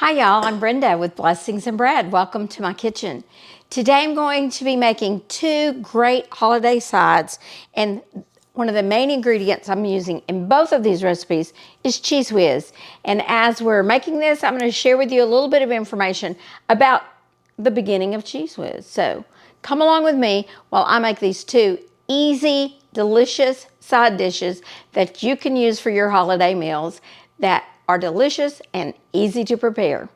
Hi y'all, I'm Brenda with Blessings and Bread. Welcome to my kitchen. Today I'm going to be making two great holiday sides, and one of the main ingredients I'm using in both of these recipes is Cheez Whiz. And as we're making this, I'm going to share with you a little bit of information about the beginning of Cheez Whiz. So come along with me while I make these two easy, delicious side dishes that you can use for your holiday meals that are delicious and easy to prepare.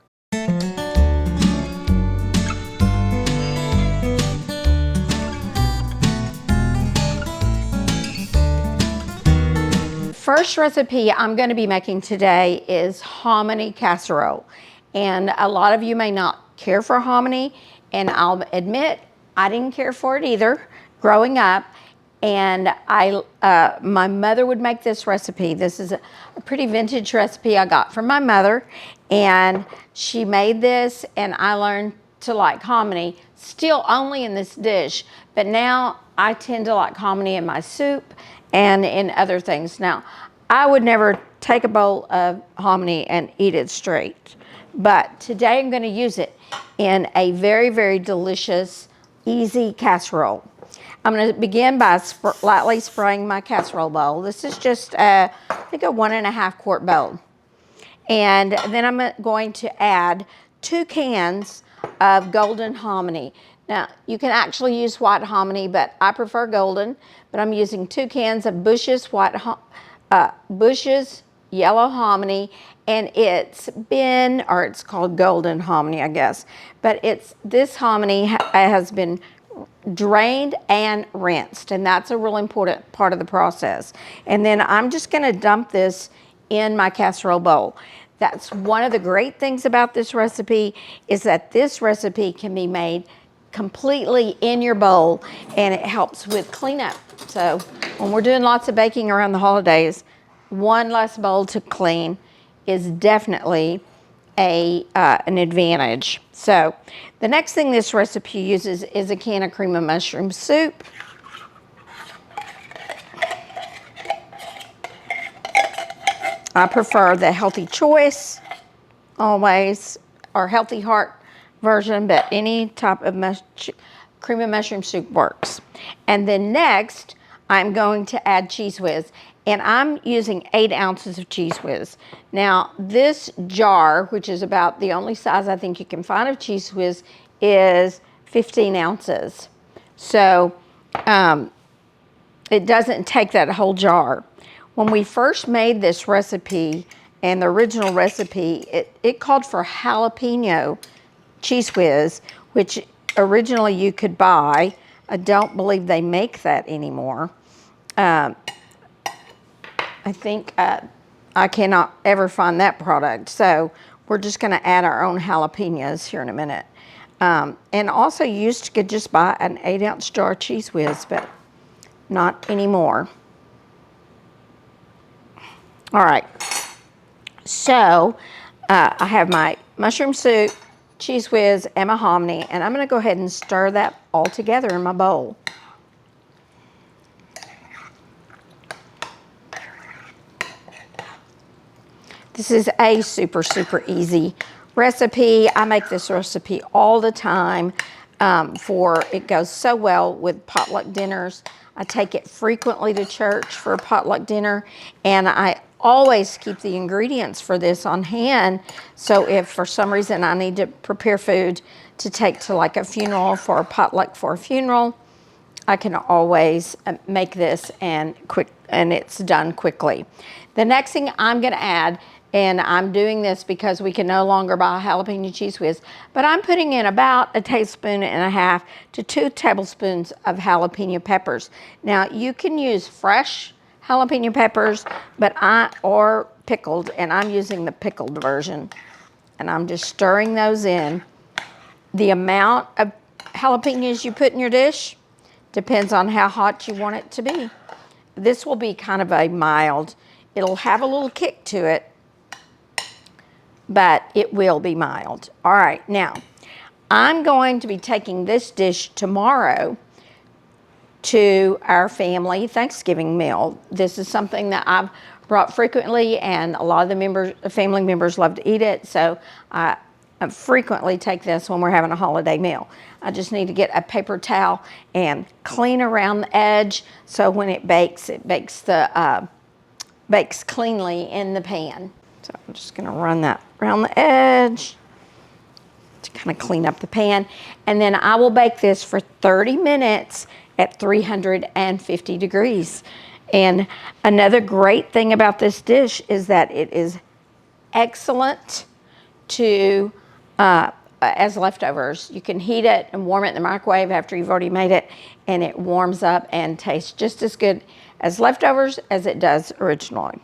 First recipe I'm going to be making today is hominy casserole. And a lot of you may not care for hominy, and I'll admit I didn't care for it either growing up. And my mother would make this recipe. This is a pretty vintage recipe I got from my mother, and she made this, and I learned to like hominy, still only in this dish, but now I tend to like hominy in my soup and in other things. Now, I would never take a bowl of hominy and eat it straight, but today I'm going to use it in a very, very delicious, easy casserole. I'm going to begin by lightly spraying my casserole bowl. This is just, I think, a 1.5 quart bowl. And then I'm going to add 2 cans of golden hominy. Now, you can actually use white hominy, but I prefer golden. But I'm using 2 cans of Bush's yellow hominy, and it's called golden hominy, I guess. But this hominy has been drained and rinsed, and that's a real important part of the process. And then I'm just going to dump this in my casserole bowl. That's one of the great things about this recipe, is that this recipe can be made completely in your bowl, and it helps with cleanup. So when we're doing lots of baking around the holidays, one less bowl to clean is definitely an advantage. So the next thing this recipe uses is a can of cream of mushroom soup. I prefer the Healthy Choice always, or Healthy Heart version, but any type of cream of mushroom soup works. And then next, I'm going to add Cheez Whiz, and I'm using 8 ounces of Cheez Whiz. Now, this jar, which is about the only size I think you can find of Cheez Whiz, is 15 ounces. So it doesn't take that whole jar. When we first made this recipe, and the original recipe, it called for jalapeno Cheez Whiz, which originally you could buy. I don't believe they make that anymore. I think I cannot ever find that product. So we're just going to add our own jalapenos here in a minute. And also, you could just buy an 8-ounce jar of Cheez Whiz, but not anymore. All right. So I have my mushroom soup, Cheez Whiz, and my hominy, and I'm going to go ahead and stir that all together in my bowl. This is a super, super easy recipe. I make this recipe all the time. It goes so well with potluck dinners. I take it frequently to church for a potluck dinner, and I always keep the ingredients for this on hand. So if for some reason I need to prepare food to take to like a funeral, for a potluck for a funeral, I can always make this and it's done quickly. The next thing I'm going to add, and I'm doing this because we can no longer buy jalapeno Cheez Whiz, but I'm putting in about 1.5 tablespoons to 2 tablespoons of jalapeno peppers. Now, you can use fresh jalapeno peppers, or pickled, and I'm using the pickled version. And I'm just stirring those in. The amount of jalapenos you put in your dish depends on how hot you want it to be. This will be kind of a mild. It'll have a little kick to it, but it will be mild. All right, now, I'm going to be taking this dish tomorrow to our family Thanksgiving meal. This is something that I've brought frequently, and a lot of the family members love to eat it. So I frequently take this when we're having a holiday meal. I just need to get a paper towel and clean around the edge, so when it bakes cleanly in the pan. So I'm just going to run that around the edge to kind of clean up the pan. And then I will bake this for 30 minutes at 350 degrees. And another great thing about this dish is that it is excellent to as leftovers. You can heat it and warm it in the microwave after you've already made it, and it warms up and tastes just as good as leftovers as it does originally.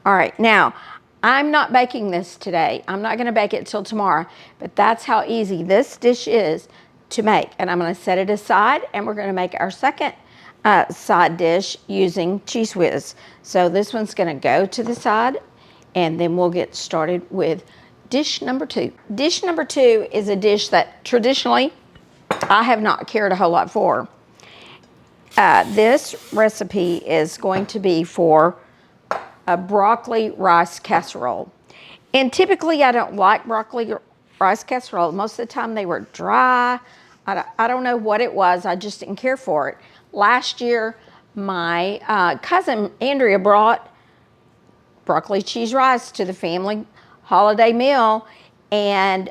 All right, now I'm not baking this today. I'm not going to bake it till tomorrow, but that's how easy this dish is to make. And I'm going to set it aside, and we're going to make our second side dish using Cheez Whiz. So this one's going to go to the side, and then we'll get started with dish number 2. Dish number 2 is a dish that traditionally I have not cared a whole lot for. This recipe is going to be for a broccoli rice casserole. And typically I don't like broccoli rice casserole. Most of the time they were dry. I don't know what it was. I just didn't care for it. Last year, my cousin Andrea brought broccoli cheese rice to the family holiday meal, and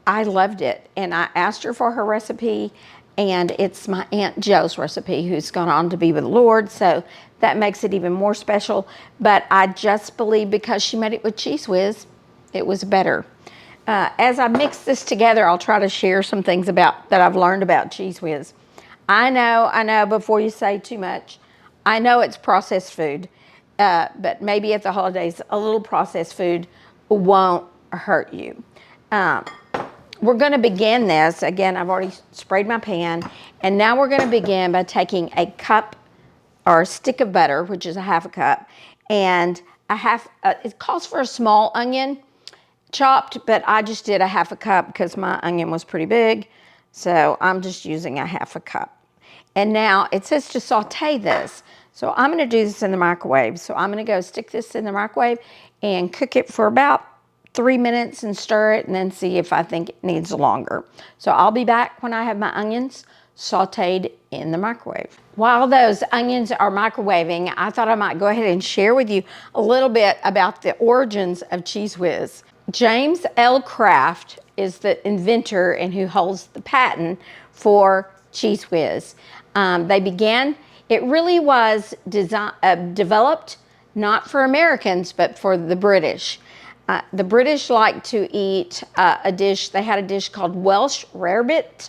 I loved it. And I asked her for her recipe, and it's my Aunt Jo's recipe, who's gone on to be with the Lord, so that makes it even more special. But I just believe because she made it with Cheez Whiz, it was better. As I mix this together, I'll try to share some things that I've learned about Cheez Whiz. I know, before you say too much, I know it's processed food, but maybe at the holidays, a little processed food won't hurt you. We're going to begin this. Again, I've already sprayed my pan, and now we're going to begin by taking a cup or a stick of butter, which is a half a cup, and it calls for a small onion chopped, but I just did a half a cup because my onion was pretty big, so I'm just using a half a cup. And now it says to saute this, so I'm going to do this in the microwave. So I'm going to go stick this in the microwave and cook it for about 3 minutes and stir it, and then see if I think it needs longer. So I'll be back when I have my onions sauteed in the microwave. While those onions are microwaving, I thought I might go ahead and share with you a little bit about the origins of Cheez Whiz. James L. Kraft is the inventor and who holds the patent for Cheez Whiz. It really was developed not for Americans, but for the British. The British like to eat they had a dish called Welsh Rabbit,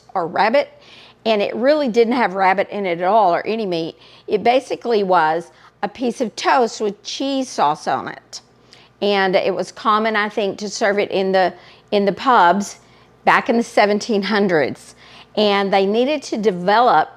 and it really didn't have rabbit in it at all, or any meat. It basically was a piece of toast with cheese sauce on it. And it was common, I think, to serve it in the pubs back in the 1700s. And they needed to develop,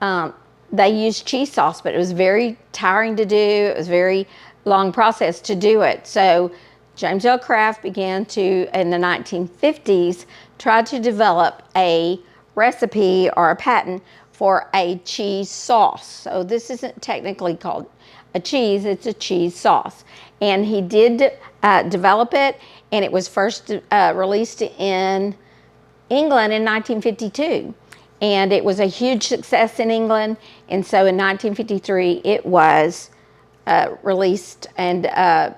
they used cheese sauce, but it was very tiring to do. It was a very long process to do it. So James L. Kraft began to, in the 1950s, try to develop a recipe or a patent for a cheese sauce. So this isn't technically called a cheese, it's a cheese sauce. And he did develop it, and it was first released in England in 1952. And it was a huge success in England, and so in 1953 it was released and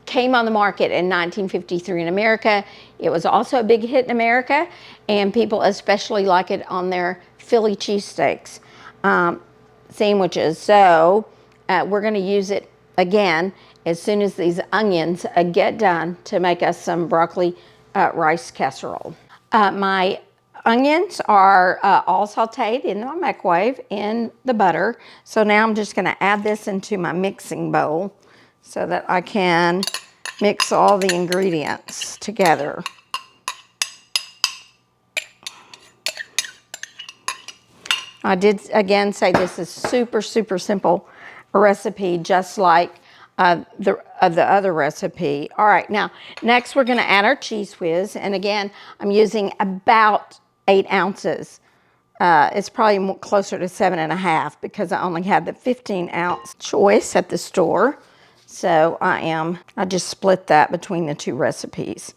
came on the market in 1953 in America. It was also a big hit in America, and people especially like it on their Philly cheesesteaks sandwiches. So we're going to use it again as soon as these onions get done to make us some broccoli rice casserole. My onions are all sauteed in the microwave in the butter. So now I'm just going to add this into my mixing bowl so that I can mix all the ingredients together. I did again say this is super, super simple recipe, just like the other recipe. All right, now next we're going to add our Cheez Whiz, and again I'm using about 8 ounces. It's probably closer to 7.5 because I only had the 15-ounce choice at the store. So I just split that between the two recipes.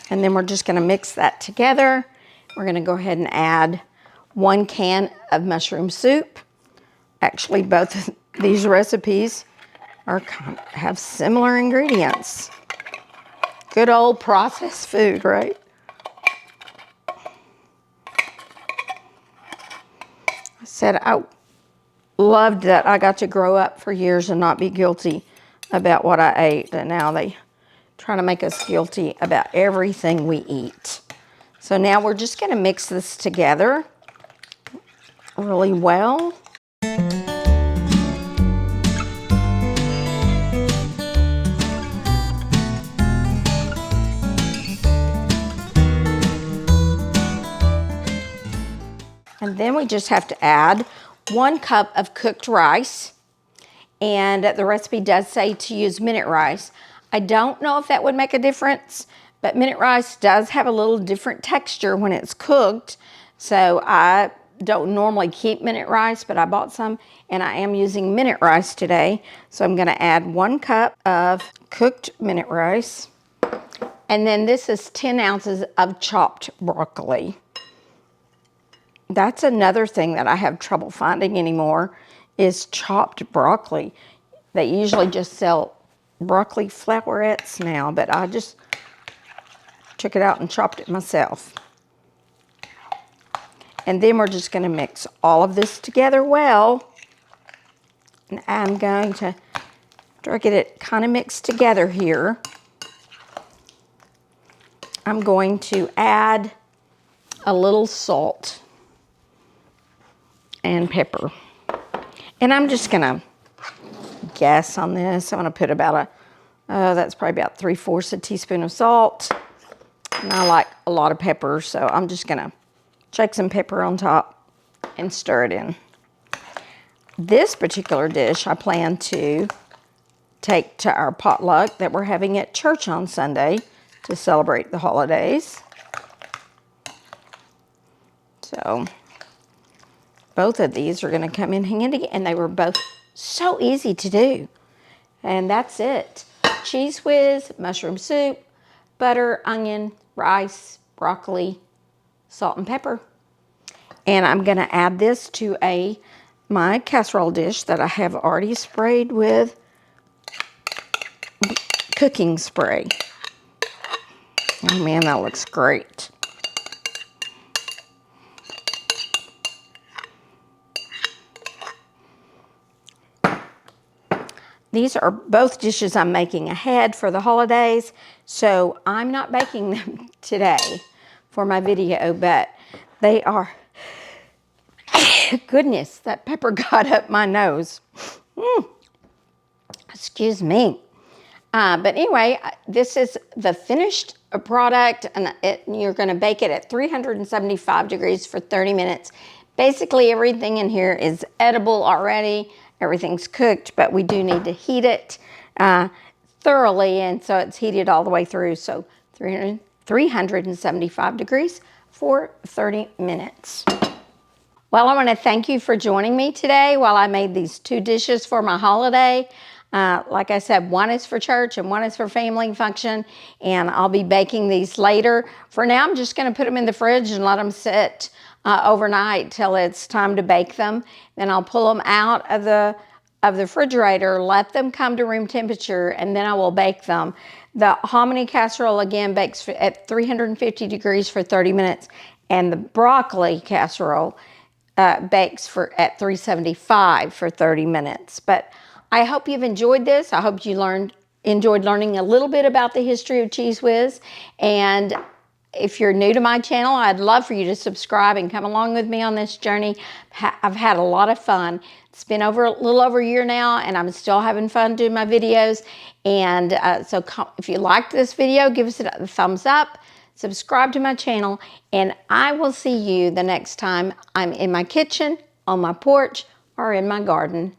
And then we're just gonna mix that together. We're gonna go ahead and add 1 can of mushroom soup. Actually, both of these recipes have similar ingredients. Good old processed food, right? I said I loved that I got to grow up for years and not be guilty about what I ate. And now they try to make us guilty about everything we eat. So now we're just gonna mix this together really well. And then we just have to add 1 cup of cooked rice. And the recipe does say to use minute rice. I don't know if that would make a difference, but minute rice does have a little different texture when it's cooked. So I don't normally keep minute rice, but I bought some and I am using minute rice today. So I'm gonna add 1 cup of cooked minute rice. And then this is 10 ounces of chopped broccoli. That's another thing that I have trouble finding anymore is chopped broccoli. They usually just sell broccoli flowerets now, but I just took it out and chopped it myself. And then we're just gonna mix all of this together well. And I'm going to try to get it kind of mixed together here. I'm going to add a little salt and pepper. And I'm just gonna guess on this. I'm gonna put about that's probably about 3/4 a teaspoon of salt. And I like a lot of pepper, so I'm just gonna shake some pepper on top and stir it in. This particular dish I plan to take to our potluck that we're having at church on Sunday to celebrate the holidays. So both of these are gonna come in handy, and they were both so easy to do. And that's it. Cheez Whiz, mushroom soup, butter, onion, rice, broccoli, salt and pepper. And I'm gonna add this to my casserole dish that I have already sprayed with cooking spray. Oh man, that looks great. These are both dishes I'm making ahead for the holidays, so I'm not baking them today for my video, but they are, goodness, that pepper got up my nose. Excuse me. But anyway, this is the finished product, and you're gonna bake it at 375 degrees for 30 minutes. Basically, everything in here is edible already. Everything's cooked, but we do need to heat it thoroughly, and so it's heated all the way through. So 375 degrees for 30 minutes. Well, I want to thank you for joining me today while I made these 2 dishes for my holiday. Like I said, one is for church and one is for family function, and I'll be baking these later. For now, I'm just going to put them in the fridge and let them sit overnight till it's time to bake them. Then I'll pull them out of the refrigerator, let them come to room temperature, and then I will bake them. The hominy casserole again bakes at 350 degrees for 30 minutes, and the broccoli casserole bakes at 375 for 30 minutes. But I hope you've enjoyed this. I hope you enjoyed learning a little bit about the history of Cheez Whiz. And if you're new to my channel, I'd love for you to subscribe and come along with me on this journey. I've had a lot of fun. It's been a little over a year now, and I'm still having fun doing my videos. And so if you liked this video, give us a thumbs up, subscribe to my channel, and I will see you the next time I'm in my kitchen, on my porch, or in my garden.